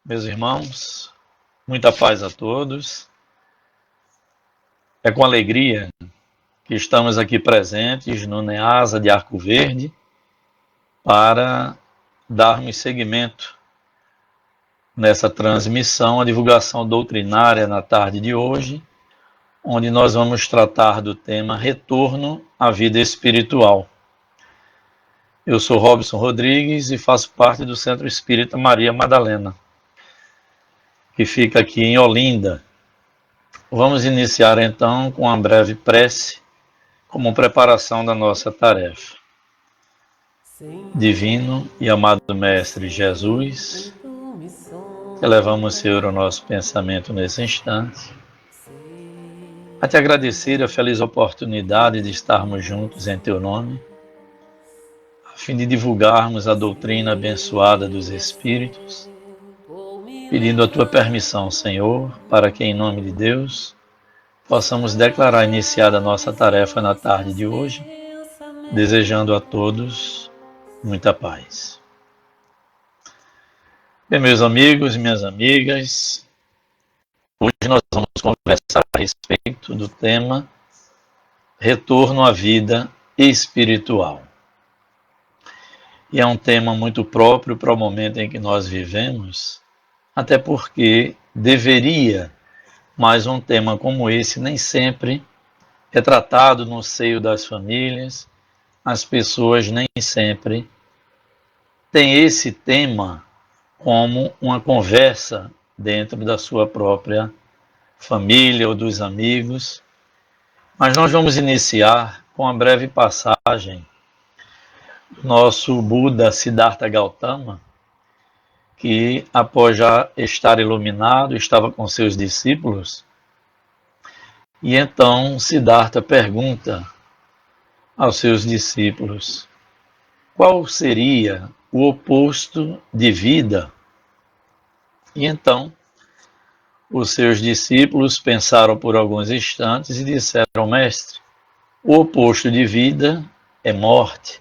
Meus irmãos, muita paz a todos. É com alegria que estamos aqui presentes no NEASA de Arco Verde para darmos seguimento nessa transmissão, a divulgação doutrinária na tarde de hoje, onde nós vamos tratar do tema Retorno à Vida Espiritual. Eu sou Robson Rodrigues e faço parte do Centro Espírita Maria Madalena, que fica aqui em Olinda. Vamos iniciar então com uma breve prece como preparação da nossa tarefa. Divino e amado Mestre Jesus, elevamos, Senhor, o nosso pensamento nesse instante, a te agradecer a feliz oportunidade de estarmos juntos em teu nome, a fim de divulgarmos a doutrina abençoada dos Espíritos, pedindo a tua permissão, Senhor, para que, em nome de Deus, possamos declarar iniciada a nossa tarefa na tarde de hoje, desejando a todos muita paz. Bem, meus amigos e minhas amigas, hoje nós vamos conversar a respeito do tema Retorno à Vida Espiritual. E é um tema muito próprio para o momento em que nós vivemos, até porque deveria, mas um tema como esse nem sempre é tratado no seio das famílias, as pessoas nem sempre têm esse tema como uma conversa dentro da sua própria família ou dos amigos. Mas nós vamos iniciar com a breve passagem do nosso Buda Siddhartha Gautama, que após já estar iluminado, estava com seus discípulos, e então Siddhartha pergunta aos seus discípulos qual seria o oposto de vida. E então os seus discípulos pensaram por alguns instantes e disseram: Mestre, o oposto de vida é morte.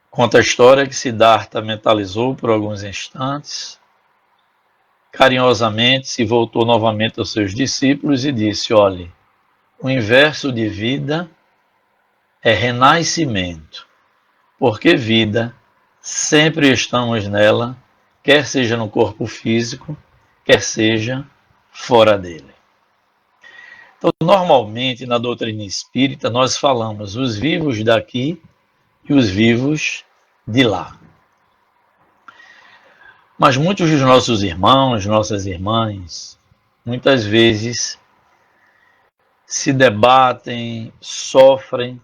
Conta a história que Siddhartha mentalizou por alguns instantes, carinhosamente se voltou novamente aos seus discípulos e disse: olhe, o inverso de vida é renascimento, porque vida, sempre estamos nela, quer seja no corpo físico, quer seja fora dele. Então, normalmente, na doutrina espírita, nós falamos os vivos daqui e os vivos de lá. Mas muitos dos nossos irmãos, nossas irmãs, muitas vezes se debatem, sofrem,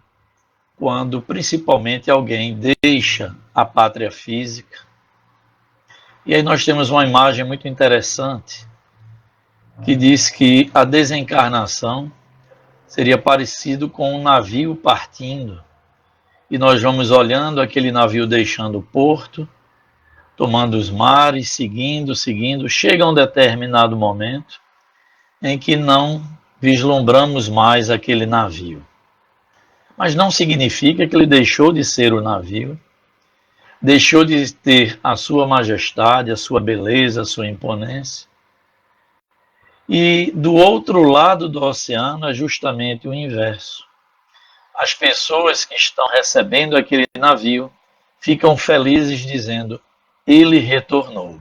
quando principalmente alguém deixa a pátria física. E aí nós temos uma imagem muito interessante que diz que a desencarnação seria parecido com um navio partindo. E nós vamos olhando aquele navio deixando o porto, tomando os mares, seguindo, chega um determinado momento em que não vislumbramos mais aquele navio. Mas não significa que ele deixou de ser o navio, deixou de ter a sua majestade, a sua beleza, a sua imponência. E do outro lado do oceano é justamente o inverso. As pessoas que estão recebendo aquele navio ficam felizes dizendo: ele retornou.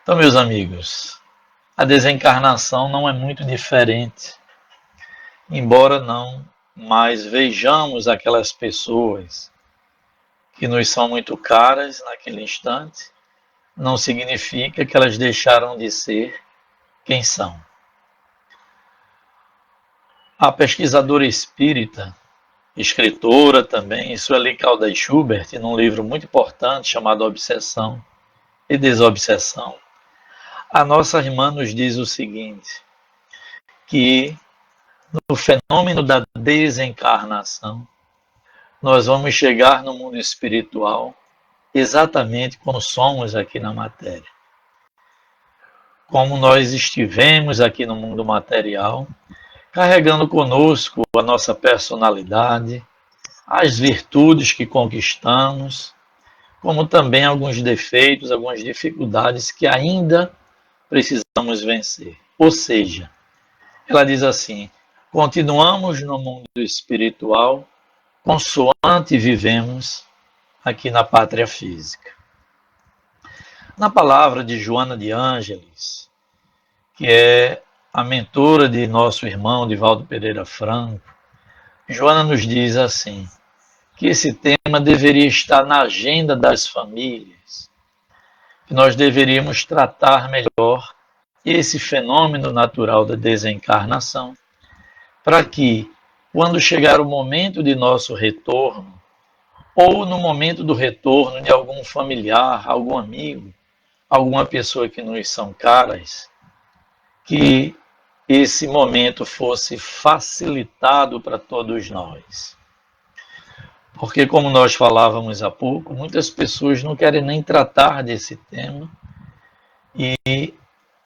Então, meus amigos, a desencarnação não é muito diferente. Embora não mais vejamos aquelas pessoas que nos são muito caras naquele instante, não significa que elas deixaram de ser quem são. A pesquisadora espírita, escritora também, Sueli Caldas Schubert, num livro muito importante chamado Obsessão e Desobsessão, a nossa irmã nos diz o seguinte, que no fenômeno da desencarnação, nós vamos chegar no mundo espiritual exatamente como somos aqui na matéria. Como nós estivemos aqui no mundo material, carregando conosco a nossa personalidade, as virtudes que conquistamos, como também alguns defeitos, algumas dificuldades que ainda precisamos vencer. Ou seja, ela diz assim: continuamos no mundo espiritual, consoante vivemos aqui na pátria física. Na palavra de Joana de Ângeles, que é a mentora de nosso irmão Divaldo Pereira Franco, Joana nos diz assim, que esse tema deveria estar na agenda das famílias, que nós deveríamos tratar melhor esse fenômeno natural da desencarnação, para que, quando chegar o momento de nosso retorno, ou no momento do retorno de algum familiar, algum amigo, alguma pessoa que nos são caras, que esse momento fosse facilitado para todos nós. Porque, como nós falávamos há pouco, muitas pessoas não querem nem tratar desse tema e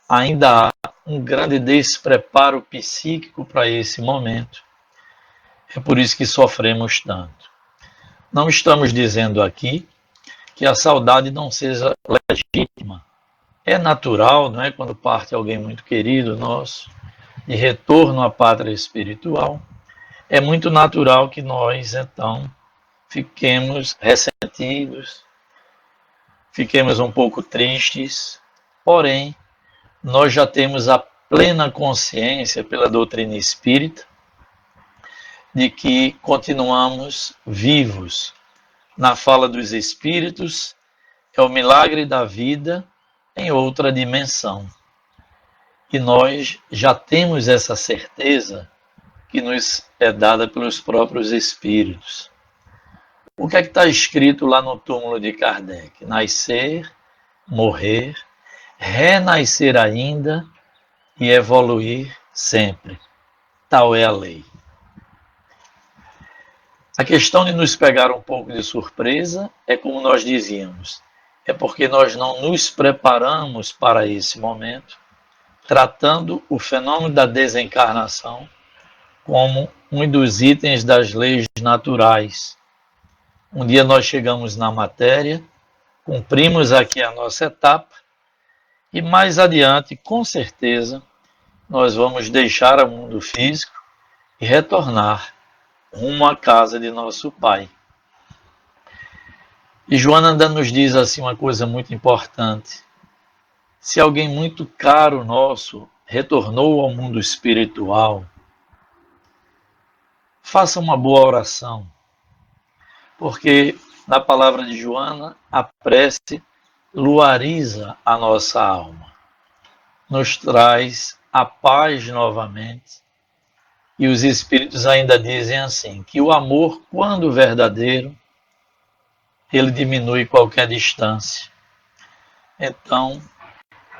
ainda há um grande despreparo psíquico para esse momento. É por isso que sofremos tanto. Não estamos dizendo aqui que a saudade não seja legítima. É natural, não é? Quando parte alguém muito querido nosso, de retorno à pátria espiritual, é muito natural que nós, então, fiquemos ressentidos, fiquemos um pouco tristes, porém, nós já temos a plena consciência pela doutrina espírita de que continuamos vivos. Na fala dos espíritos, é o milagre da vida em outra dimensão. E nós já temos essa certeza que nos é dada pelos próprios espíritos. O que é que está escrito lá no túmulo de Kardec? Nascer, morrer, renascer ainda e evoluir sempre. Tal é a lei. A questão de nos pegar um pouco de surpresa é como nós dizíamos, é porque nós não nos preparamos para esse momento, tratando o fenômeno da desencarnação como um dos itens das leis naturais. Um dia nós chegamos na matéria, cumprimos aqui a nossa etapa e mais adiante, com certeza, nós vamos deixar o mundo físico e retornar rumo à casa de nosso Pai. E Joana ainda nos diz assim uma coisa muito importante. Se alguém muito caro nosso retornou ao mundo espiritual, faça uma boa oração, porque na palavra de Joana, a prece luariza a nossa alma, nos traz a paz novamente. E os espíritos ainda dizem assim, que o amor, quando verdadeiro, ele diminui qualquer distância. Então,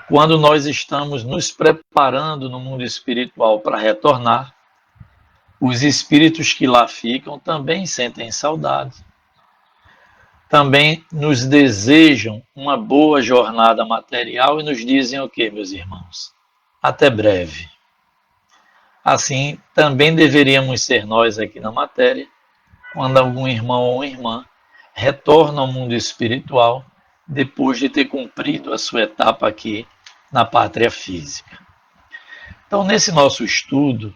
quando nós estamos nos preparando no mundo espiritual para retornar, os espíritos que lá ficam também sentem saudade. Também nos desejam uma boa jornada material e nos dizem o quê, meus irmãos? Até breve. Assim, também deveríamos ser nós aqui na matéria, quando algum irmão ou irmã retorna ao mundo espiritual depois de ter cumprido a sua etapa aqui na pátria física. Então, nesse nosso estudo,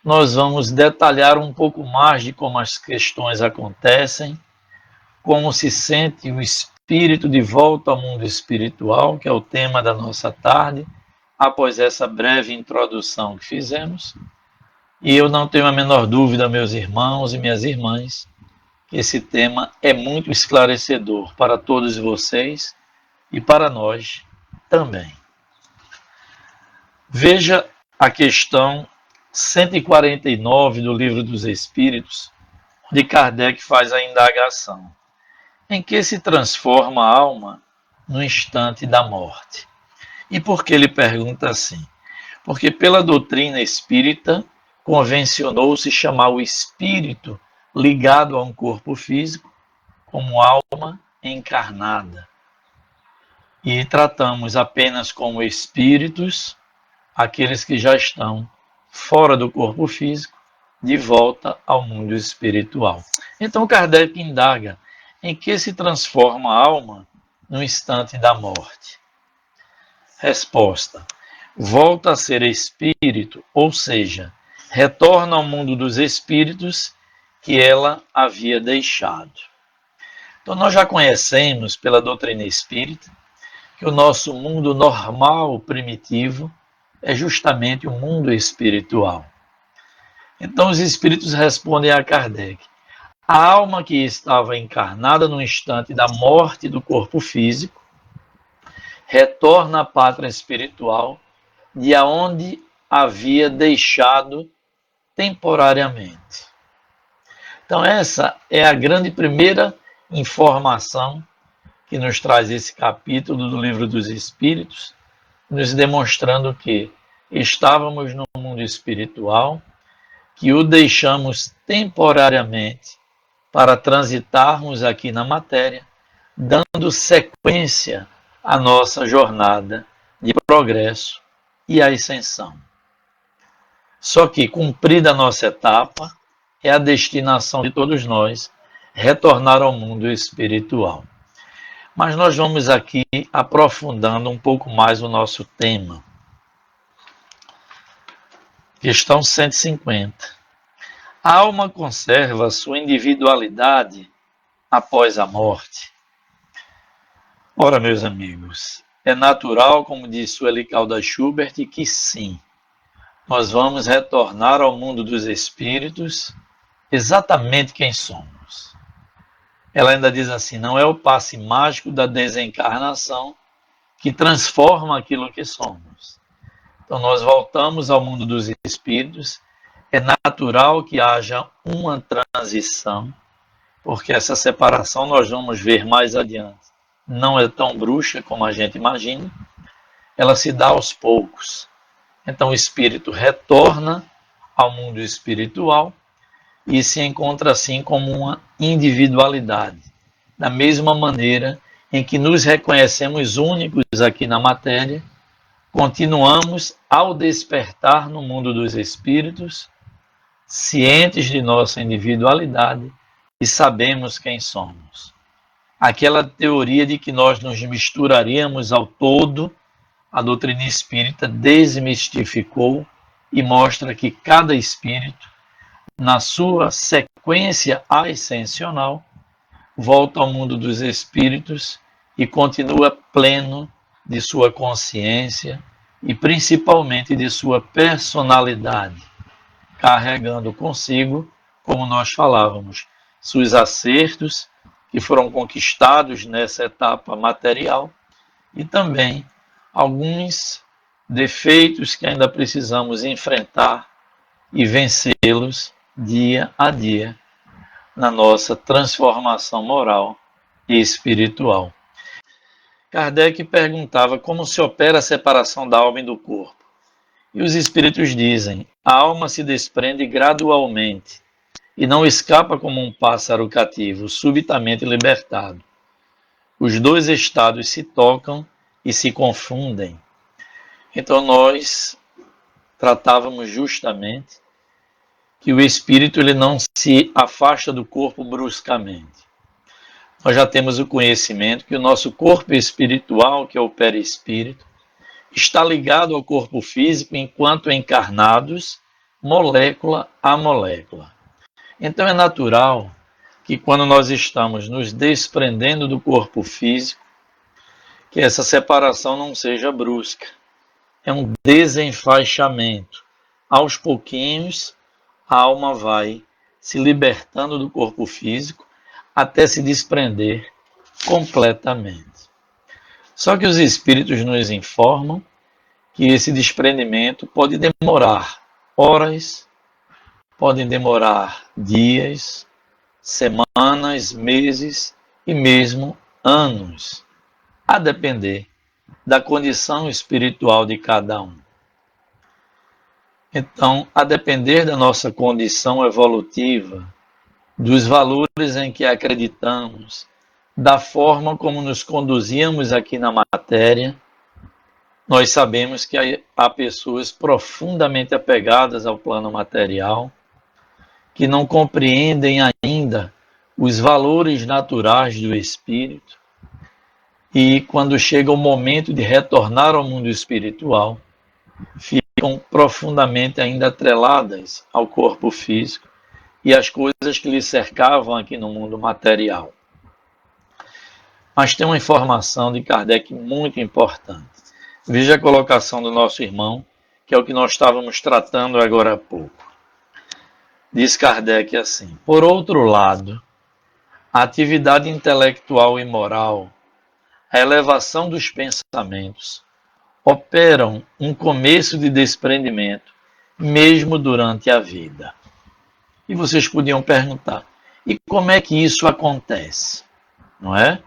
nós vamos detalhar um pouco mais de como as questões acontecem, como se sente o espírito de volta ao mundo espiritual, que é o tema da nossa tarde, após essa breve introdução que fizemos. E eu não tenho a menor dúvida, meus irmãos e minhas irmãs, que esse tema é muito esclarecedor para todos vocês e para nós também. Veja a questão 149 do Livro dos Espíritos, onde Kardec faz a indagação. Em que se transforma a alma no instante da morte? E por que ele pergunta assim? Porque pela doutrina espírita, convencionou-se chamar o espírito ligado a um corpo físico como alma encarnada. E tratamos apenas como espíritos aqueles que já estão fora do corpo físico, de volta ao mundo espiritual. Então Kardec indaga, em que se transforma a alma no instante da morte? Resposta: volta a ser espírito, ou seja, retorna ao mundo dos espíritos que ela havia deixado. Então, nós já conhecemos pela doutrina espírita que o nosso mundo normal, primitivo, é justamente o mundo espiritual. Então, os espíritos respondem a Kardec: a alma que estava encarnada no instante da morte do corpo físico retorna à pátria espiritual de onde havia deixado temporariamente. Então, essa é a grande primeira informação que nos traz esse capítulo do Livro dos Espíritos, nos demonstrando que estávamos no mundo espiritual, que o deixamos temporariamente para transitarmos aqui na matéria, dando sequência à nossa jornada de progresso e ascensão. Só que, cumprida a nossa etapa, é a destinação de todos nós retornar ao mundo espiritual. Mas nós vamos aqui aprofundando um pouco mais o nosso tema. Questão 150. A alma conserva sua individualidade após a morte? Ora, meus amigos, é natural, como diz Sueli Caldas Schubert, que sim, nós vamos retornar ao mundo dos espíritos exatamente quem somos. Ela ainda diz assim: não é o passe mágico da desencarnação que transforma aquilo que somos. Então nós voltamos ao mundo dos espíritos, é natural que haja uma transição, porque essa separação nós vamos ver mais adiante. Não é tão brusca como a gente imagina, ela se dá aos poucos. Então o espírito retorna ao mundo espiritual e se encontra assim como uma individualidade, da mesma maneira em que nos reconhecemos únicos aqui na matéria, continuamos ao despertar no mundo dos espíritos, cientes de nossa individualidade e sabemos quem somos. Aquela teoria de que nós nos misturaríamos ao todo, a doutrina espírita desmistificou e mostra que cada espírito, na sua sequência ascensional, volta ao mundo dos espíritos e continua pleno de sua consciência e principalmente de sua personalidade, carregando consigo, como nós falávamos, seus acertos que foram conquistados nessa etapa material e também alguns defeitos que ainda precisamos enfrentar e vencê-los dia a dia na nossa transformação moral e espiritual. Kardec perguntava como se opera a separação da alma e do corpo. E os espíritos dizem: a alma se desprende gradualmente e não escapa como um pássaro cativo, subitamente libertado. Os dois estados se tocam e se confundem. Então nós tratávamos justamente que o espírito ele não se afasta do corpo bruscamente. Nós já temos o conhecimento que o nosso corpo espiritual, que é o perispírito, está ligado ao corpo físico enquanto encarnados, molécula a molécula. Então é natural que quando nós estamos nos desprendendo do corpo físico, que essa separação não seja brusca. É um desenfaixamento. Aos pouquinhos, a alma vai se libertando do corpo físico até se desprender completamente. Só que os espíritos nos informam que esse desprendimento pode demorar horas, podem demorar dias, semanas, meses e mesmo anos, a depender da condição espiritual de cada um. Então, a depender da nossa condição evolutiva, dos valores em que acreditamos, da forma como nos conduzíamos aqui na matéria, nós sabemos que há pessoas profundamente apegadas ao plano material, que não compreendem ainda os valores naturais do espírito, e quando chega o momento de retornar ao mundo espiritual, ficam profundamente ainda atreladas ao corpo físico e às coisas que lhe cercavam aqui no mundo material. Mas tem uma informação de Kardec muito importante. Veja a colocação do nosso irmão, que é o que nós estávamos tratando agora há pouco. Diz Kardec assim: por outro lado, a atividade intelectual e moral, a elevação dos pensamentos, operam um começo de desprendimento, mesmo durante a vida. E vocês podiam perguntar, e como é que isso acontece? Não é?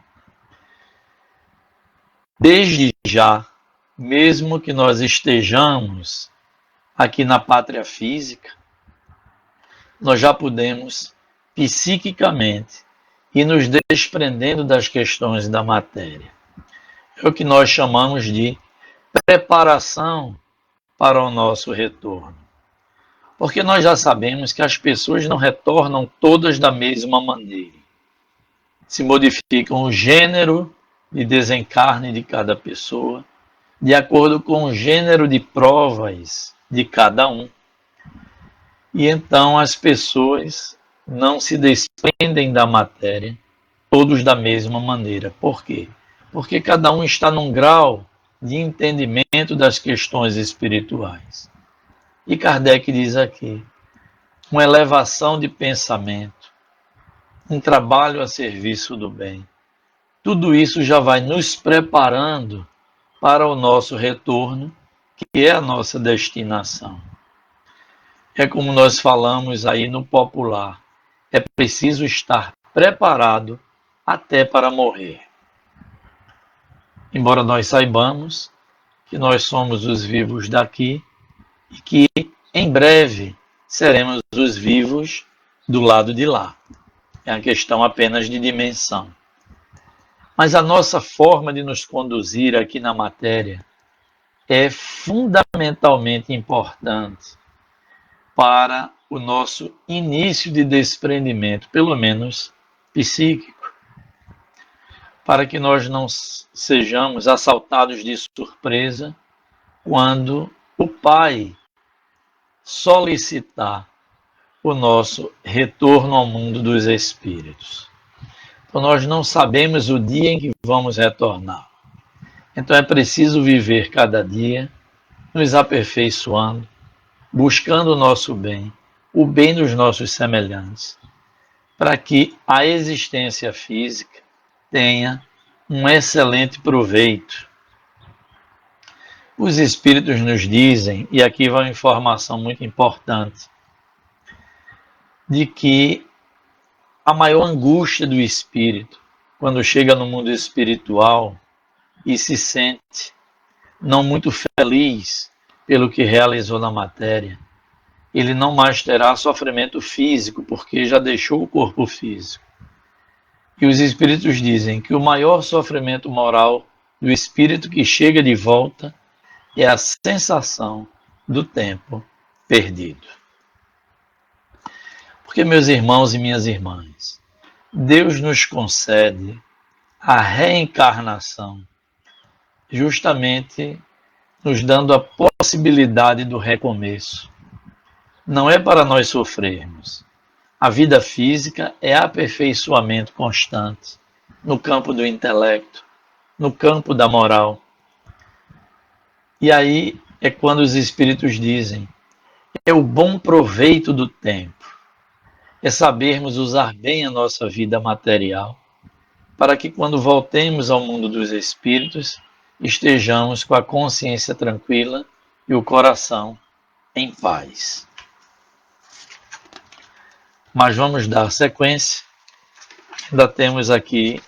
Desde já, mesmo que nós estejamos aqui na pátria física, nós já podemos psiquicamente ir nos desprendendo das questões da matéria. É o que nós chamamos de preparação para o nosso retorno. Porque nós já sabemos que as pessoas não retornam todas da mesma maneira. Se modificam o gênero de desencarne de cada pessoa, de acordo com o gênero de provas de cada um. E então as pessoas não se desprendem da matéria, todos da mesma maneira. Por quê? Porque cada um está num grau de entendimento das questões espirituais. E Kardec diz aqui, uma elevação de pensamento, um trabalho a serviço do bem. Tudo isso já vai nos preparando para o nosso retorno, que é a nossa destinação. É como nós falamos aí no popular, é preciso estar preparado até para morrer. Embora nós saibamos que nós somos os vivos daqui e que em breve seremos os vivos do lado de lá. É uma questão apenas de dimensão. Mas a nossa forma de nos conduzir aqui na matéria é fundamentalmente importante para o nosso início de desprendimento, pelo menos psíquico, para que nós não sejamos assaltados de surpresa quando o Pai solicitar o nosso retorno ao mundo dos espíritos. Então nós não sabemos o dia em que vamos retornar. Então é preciso viver cada dia, nos aperfeiçoando, buscando o nosso bem, o bem dos nossos semelhantes, para que a existência física tenha um excelente proveito. Os espíritos nos dizem, e aqui vai uma informação muito importante, de que a maior angústia do espírito, quando chega no mundo espiritual e se sente não muito feliz pelo que realizou na matéria, ele não mais terá sofrimento físico, porque já deixou o corpo físico. E os espíritos dizem que o maior sofrimento moral do espírito que chega de volta é a sensação do tempo perdido. Porque, meus irmãos e minhas irmãs, Deus nos concede a reencarnação, justamente nos dando a possibilidade do recomeço. Não é para nós sofrermos. A vida física é aperfeiçoamento constante no campo do intelecto, no campo da moral. E aí é quando os espíritos dizem, é o bom proveito do tempo. É sabermos usar bem a nossa vida material, para que quando voltemos ao mundo dos espíritos, estejamos com a consciência tranquila e o coração em paz. Mas vamos dar sequência. Ainda temos aqui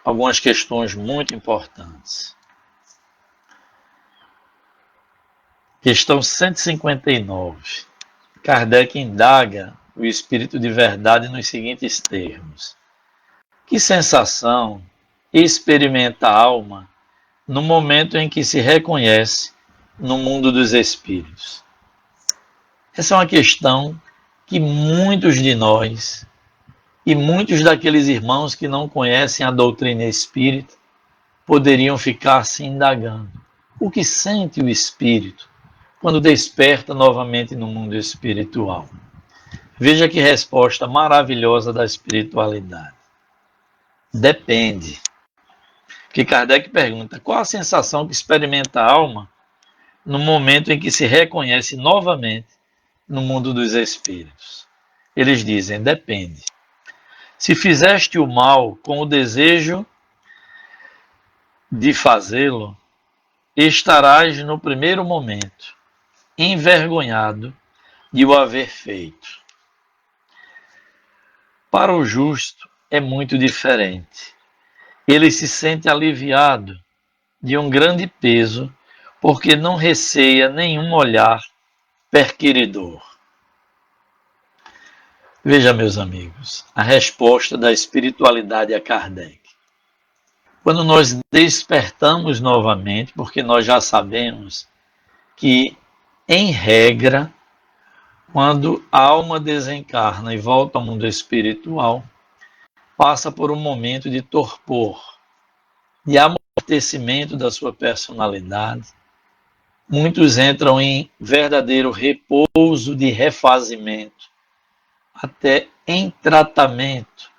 algumas questões muito importantes. Questão 159. Kardec indaga o espírito de verdade nos seguintes termos: que sensação experimenta a alma no momento em que se reconhece no mundo dos espíritos? Essa é uma questão que muitos de nós E muitos daqueles irmãos que não conhecem a doutrina espírita poderiam ficar se indagando. O que sente o espírito quando desperta novamente no mundo espiritual? Veja que resposta maravilhosa da espiritualidade. Depende. Que Kardec pergunta: qual a sensação que experimenta a alma no momento em que se reconhece novamente no mundo dos espíritos? Eles dizem: depende. Se fizeste o mal com o desejo de fazê-lo, estarás no primeiro momento envergonhado de o haver feito. Para o justo é muito diferente. Ele se sente aliviado de um grande peso, porque não receia nenhum olhar perquiridor. Veja, meus amigos, a resposta da espiritualidade a Kardec. Quando nós despertamos novamente, porque nós já sabemos que, em regra, quando a alma desencarna e volta ao mundo espiritual, passa por um momento de torpor, de amortecimento da sua personalidade. Muitos entram em verdadeiro repouso de refazimento, até em tratamento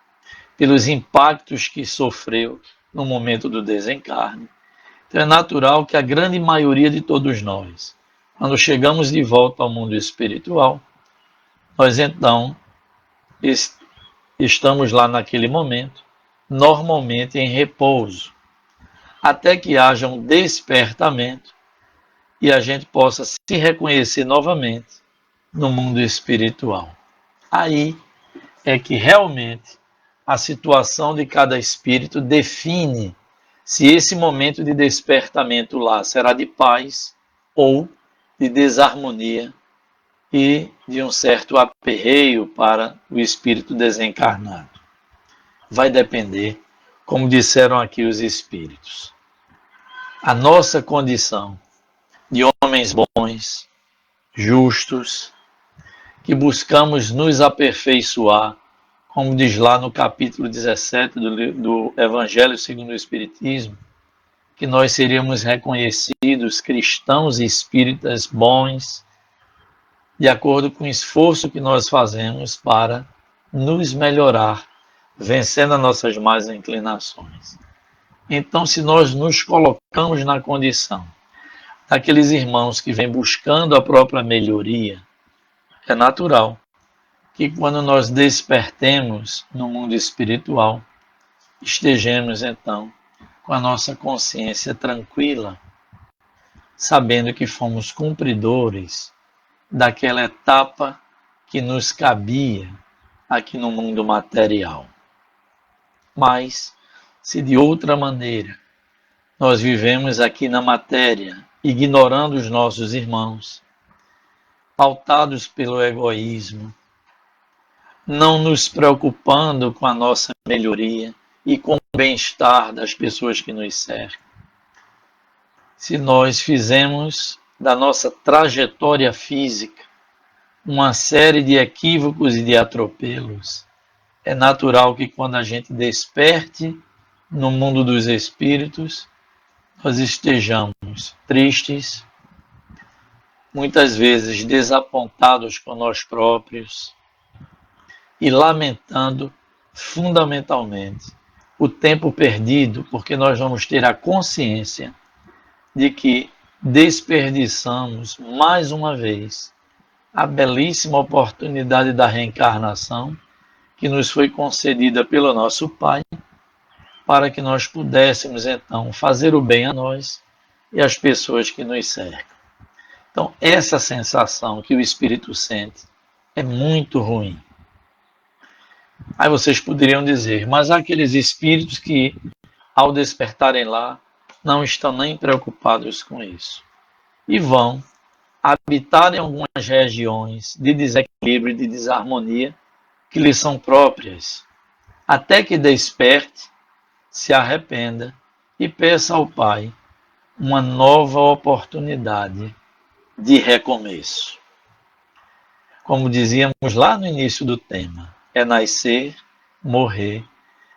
pelos impactos que sofreu no momento do desencarne. Então é natural que a grande maioria de todos nós, quando chegamos de volta ao mundo espiritual, nós então estamos lá naquele momento, normalmente em repouso, até que haja um despertamento e a gente possa se reconhecer novamente no mundo espiritual. Aí é que realmente a situação de cada espírito define se esse momento de despertamento lá será de paz ou de desarmonia e de um certo aperreio para o espírito desencarnado. Vai depender, como disseram aqui os espíritos. A nossa condição de homens bons, justos, que buscamos nos aperfeiçoar, como diz lá no capítulo 17 do Evangelho segundo o Espiritismo, que nós seríamos reconhecidos cristãos e espíritas bons, de acordo com o esforço que nós fazemos para nos melhorar, vencendo as nossas más inclinações. Então, se nós nos colocamos na condição daqueles irmãos que vêm buscando a própria melhoria, é natural que quando nós despertemos no mundo espiritual, estejamos então com a nossa consciência tranquila, sabendo que fomos cumpridores daquela etapa que nos cabia aqui no mundo material. Mas, se de outra maneira nós vivemos aqui na matéria, ignorando os nossos irmãos, pautados pelo egoísmo, não nos preocupando com a nossa melhoria e com o bem-estar das pessoas que nos cercam, se nós fizemos da nossa trajetória física uma série de equívocos e de atropelos, é natural que quando a gente desperte no mundo dos espíritos, nós estejamos tristes, muitas vezes desapontados com nós próprios e lamentando fundamentalmente o tempo perdido, porque nós vamos ter a consciência de que desperdiçamos mais uma vez a belíssima oportunidade da reencarnação que nos foi concedida pelo nosso Pai, para que nós pudéssemos então fazer o bem a nós e às pessoas que nos cercam. Então, essa sensação que o espírito sente é muito ruim. Aí vocês poderiam dizer, mas há aqueles espíritos que, ao despertarem lá, não estão nem preocupados com isso. E vão habitar em algumas regiões de desequilíbrio e de desarmonia que lhes são próprias, até que desperte, se arrependa e peça ao Pai uma nova oportunidade de recomeço. Como dizíamos lá no início do tema, é nascer morrer,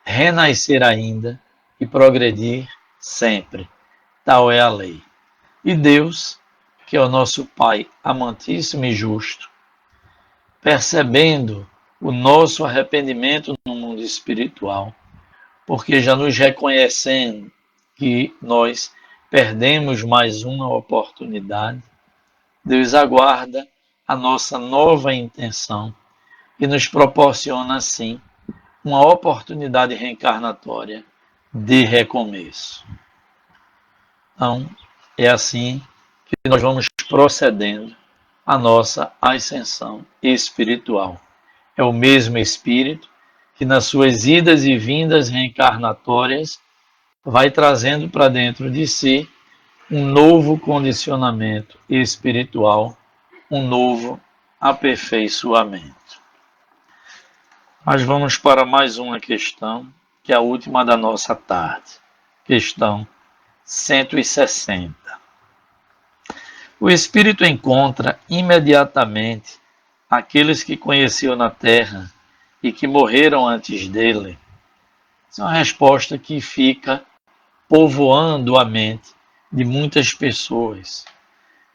renascer ainda e progredir sempre. Tal é a lei. E Deus, que é o nosso Pai amantíssimo e justo, percebendo o nosso arrependimento no mundo espiritual, porque já nos reconhecendo que nós perdemos mais uma oportunidade, Deus aguarda a nossa nova intenção e nos proporciona, assim, uma oportunidade reencarnatória de recomeço. Então, é assim que nós vamos procedendo a nossa ascensão espiritual. É o mesmo Espírito que, nas suas idas e vindas reencarnatórias, vai trazendo para dentro de si um novo condicionamento espiritual, um novo aperfeiçoamento. Mas vamos para mais uma questão, que é a última da nossa tarde. Questão 160. O Espírito encontra imediatamente aqueles que conheceu na Terra e que morreram antes dele? Essa é uma resposta que fica povoando a mente de muitas pessoas.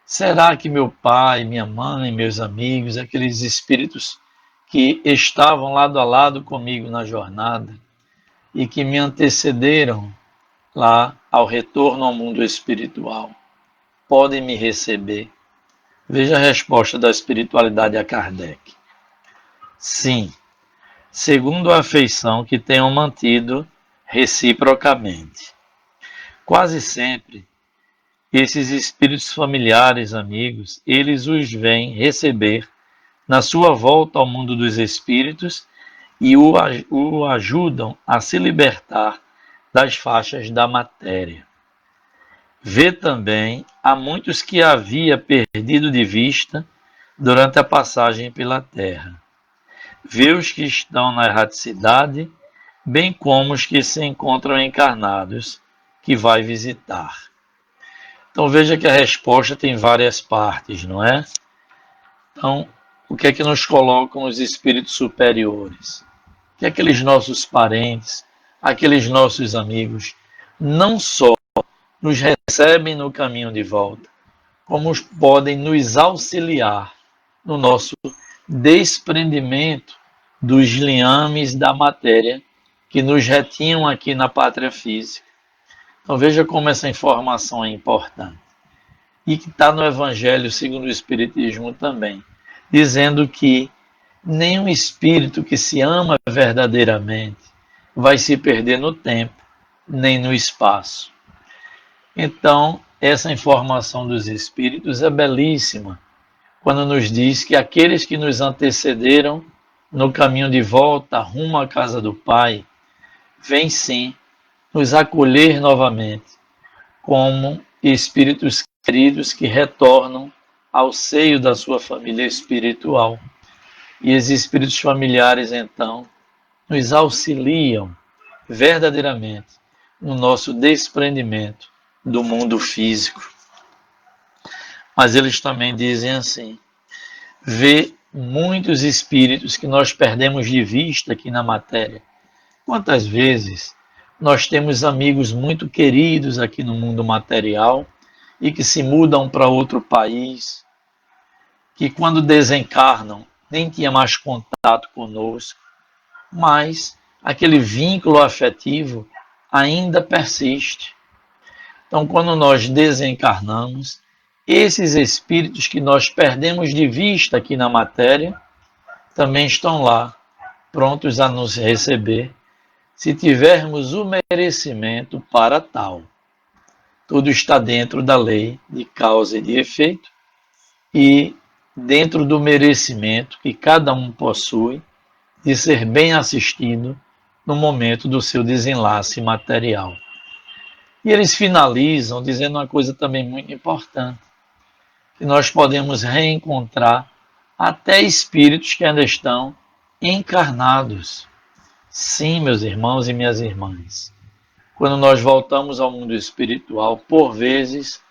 Será que meu pai, minha mãe, meus amigos, aqueles espíritos que estavam lado a lado comigo na jornada e que me antecederam lá ao retorno ao mundo espiritual, podem me receber? Veja a resposta da espiritualidade a Kardec. Sim, segundo a afeição que tenham mantido reciprocamente. Quase sempre, esses espíritos familiares, amigos, eles os vêm receber na sua volta ao mundo dos espíritos e o ajudam a se libertar das faixas da matéria. Vê também a muitos que havia perdido de vista durante a passagem pela Terra. Vê os que estão na erraticidade, bem como os que se encontram encarnados, que vai visitar. Então veja que a resposta tem várias partes, não é? Então, o que é que nos colocam os espíritos superiores? Que aqueles nossos parentes, aqueles nossos amigos, não só nos recebem no caminho de volta, como podem nos auxiliar no nosso desprendimento dos liames da matéria que nos retinham aqui na pátria física. Então veja como essa informação é importante. E que está no Evangelho segundo o Espiritismo também, dizendo que nenhum espírito que se ama verdadeiramente vai se perder no tempo, nem no espaço. Então, essa informação dos espíritos é belíssima, quando nos diz que aqueles que nos antecederam no caminho de volta rumo à casa do Pai, vêm sim nos acolher novamente, como espíritos queridos que retornam ao seio da sua família espiritual. E os espíritos familiares, então, nos auxiliam verdadeiramente no nosso desprendimento do mundo físico. Mas eles também dizem assim: vê muitos espíritos que nós perdemos de vista aqui na matéria. Quantas vezes nós temos amigos muito queridos aqui no mundo material e que se mudam para outro país, que quando desencarnam nem tinha mais contato conosco, mas aquele vínculo afetivo ainda persiste. Então, quando nós desencarnamos, esses espíritos que nós perdemos de vista aqui na matéria também estão lá, prontos a nos receber, se tivermos o merecimento para tal. Tudo está dentro da lei de causa e de efeito e dentro do merecimento que cada um possui de ser bem assistido no momento do seu desenlace material. E eles finalizam dizendo uma coisa também muito importante, que nós podemos reencontrar até espíritos que ainda estão encarnados. Sim, meus irmãos e minhas irmãs, quando nós voltamos ao mundo espiritual, por vezes,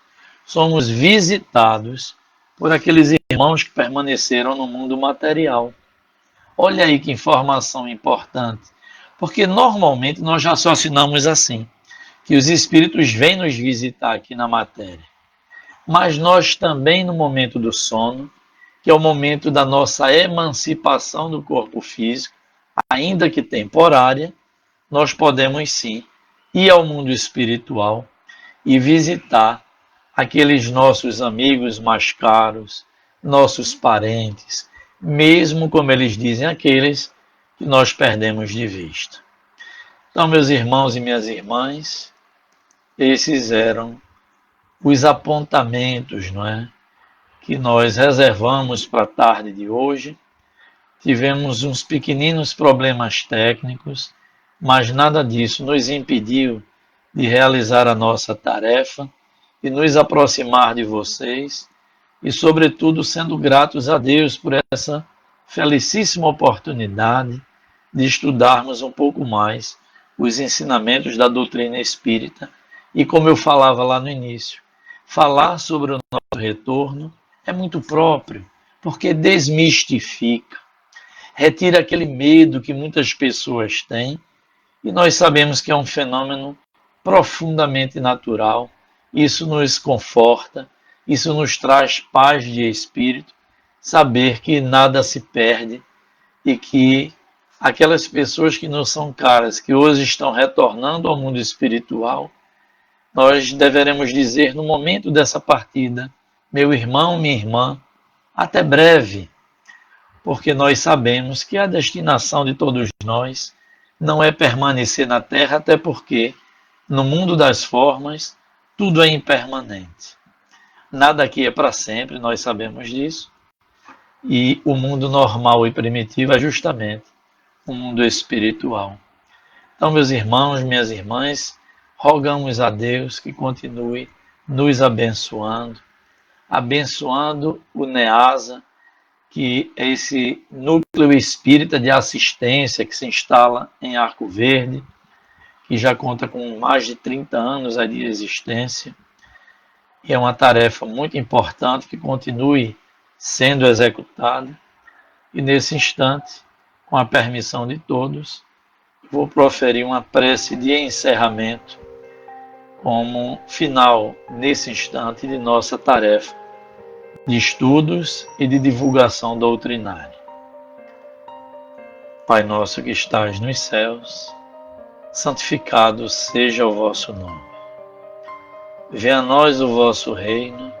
somos visitados por aqueles irmãos que permaneceram no mundo material. Olha aí que informação importante. Porque normalmente nós raciocinamos assim, que os espíritos vêm nos visitar aqui na matéria. Mas nós também, no momento do sono, que é o momento da nossa emancipação do corpo físico, ainda que temporária, nós podemos sim ir ao mundo espiritual e visitar aqueles nossos amigos mais caros, nossos parentes, mesmo como eles dizem, aqueles que nós perdemos de vista. Então, meus irmãos e minhas irmãs, esses eram os apontamentos, não é, que nós reservamos para a tarde de hoje. Tivemos uns pequeninos problemas técnicos, mas nada disso nos impediu de realizar a nossa tarefa e nos aproximar de vocês e, sobretudo, sendo gratos a Deus por essa felicíssima oportunidade de estudarmos um pouco mais os ensinamentos da doutrina espírita e, como eu falava lá no início, falar sobre o nosso retorno é muito próprio, porque desmistifica, retira aquele medo que muitas pessoas têm, e nós sabemos que é um fenômeno profundamente natural. Isso nos conforta, isso nos traz paz de espírito, saber que nada se perde e que aquelas pessoas que não são caras, que hoje estão retornando ao mundo espiritual, nós deveremos dizer no momento dessa partida: meu irmão, minha irmã, até breve, porque nós sabemos que a destinação de todos nós não é permanecer na Terra, até porque no mundo das formas tudo é impermanente. Nada aqui é para sempre, nós sabemos disso, e o mundo normal e primitivo é justamente o mundo espiritual. Então, meus irmãos, minhas irmãs, rogamos a Deus que continue nos abençoando, abençoando o NEASA, que é esse núcleo espírita de assistência que se instala em Arco Verde, que já conta com mais de 30 anos de existência, e é uma tarefa muito importante que continue sendo executada. E nesse instante, com a permissão de todos, vou proferir uma prece de encerramento como final, nesse instante, de nossa tarefa de estudos e de divulgação doutrinária. Pai nosso que estás nos céus, santificado seja o vosso nome. Venha a nós o vosso reino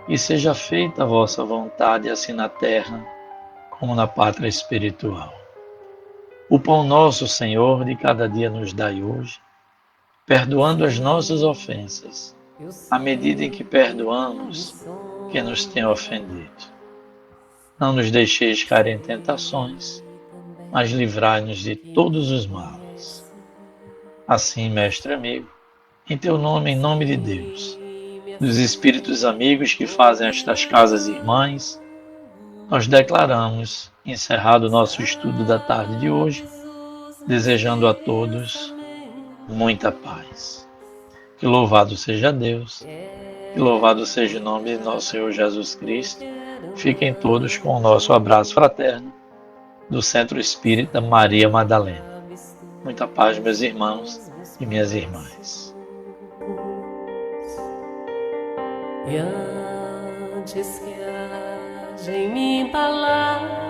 e seja feita a vossa vontade, assim na terra como na pátria espiritual. O pão nosso, Senhor, de cada dia nos dai hoje, perdoando as nossas ofensas, à medida em que perdoamos quem nos tem ofendido. Não nos deixeis cair em tentações, mas livrai-nos de todos os males. Assim, mestre amigo, em teu nome, em nome de Deus, dos espíritos amigos que fazem estas casas irmãs, nós declaramos encerrado o nosso estudo da tarde de hoje, desejando a todos muita paz. Que louvado seja Deus, que louvado seja o nome de nosso Senhor Jesus Cristo. Fiquem todos com o nosso abraço fraterno do Centro Espírita Maria Madalena. Muita paz, meus irmãos e minhas irmãs. E antes que haja em mim palavras,